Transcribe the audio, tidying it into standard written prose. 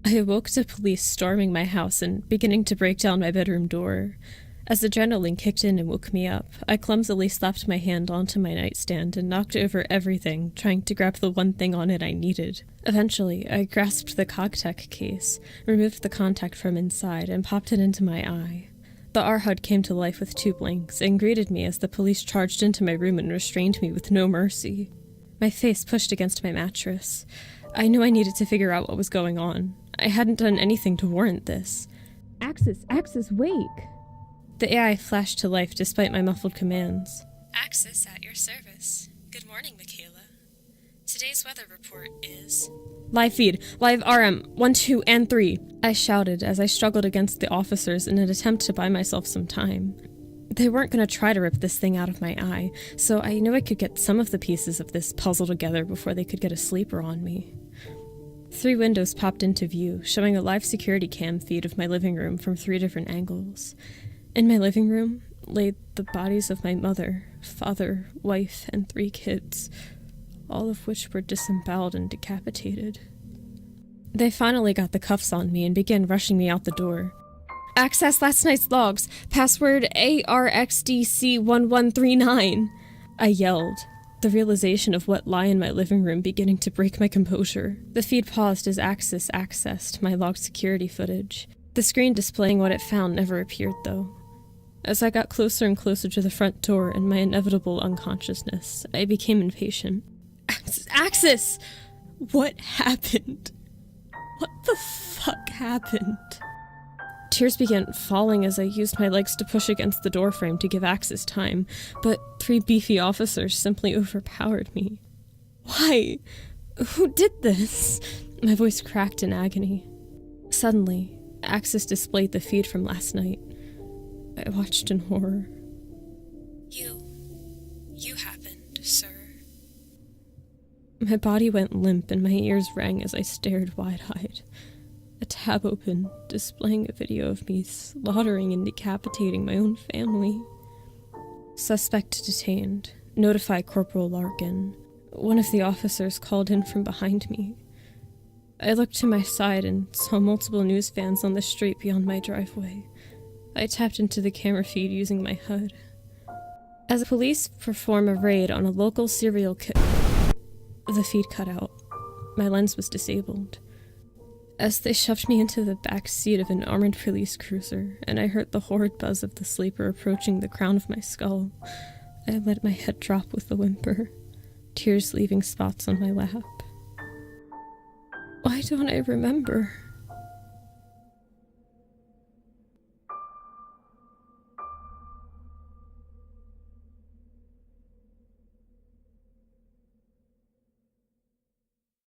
I awoke to police storming my house and beginning to break down my bedroom door. As adrenaline kicked in and woke me up, I clumsily slapped my hand onto my nightstand and knocked over everything, trying to grab the one thing on it I needed. Eventually, I grasped the Cogtech case, removed the contact from inside, and popped it into my eye. The R-HUD came to life with 2 blinks and greeted me as the police charged into my room and restrained me with no mercy. My face pushed against my mattress. I knew I needed to figure out what was going on. I hadn't done anything to warrant this. Axis, wake! The AI flashed to life despite my muffled commands. Axis at your service. Good morning, Michaela. Today's weather report is... Live feed. Live RM. 1, 2, and 3. I shouted as I struggled against the officers in an attempt to buy myself some time. They weren't going to try to rip this thing out of my eye, so I knew I could get some of the pieces of this puzzle together before they could get a sleeper on me. 3 windows popped into view, showing a live security cam feed of my living room from 3 different angles. In my living room lay the bodies of my mother, father, wife, and 3 kids, all of which were disemboweled and decapitated. They finally got the cuffs on me and began rushing me out the door. Access last night's logs. Password ARXDC1139. I yelled, the realization of what lay in my living room beginning to break my composure. The feed paused as Axis accessed my logged security footage. The screen displaying what it found never appeared, though. As I got closer and closer to the front door and my inevitable unconsciousness, I became impatient. Axis! What happened? What the fuck happened? Tears began falling as I used my legs to push against the doorframe to give Axis time, but 3 beefy officers simply overpowered me. Why? Who did this? My voice cracked in agony. Suddenly, Axis displayed the feed from last night. I watched in horror. You happened, sir. My body went limp and my ears rang as I stared wide-eyed. A tab opened, displaying a video of me slaughtering and decapitating my own family. Suspect detained. Notify Corporal Larkin. One of the officers called in from behind me. I looked to my side and saw multiple news vans on the street beyond my driveway. I tapped into the camera feed using my HUD. As the police perform a raid on a local serial killer... The feed cut out. My lens was disabled. As they shoved me into the back seat of an armored police cruiser, and I heard the horrid buzz of the sleeper approaching the crown of my skull, I let my head drop with a whimper, tears leaving spots on my lap. Why don't I remember?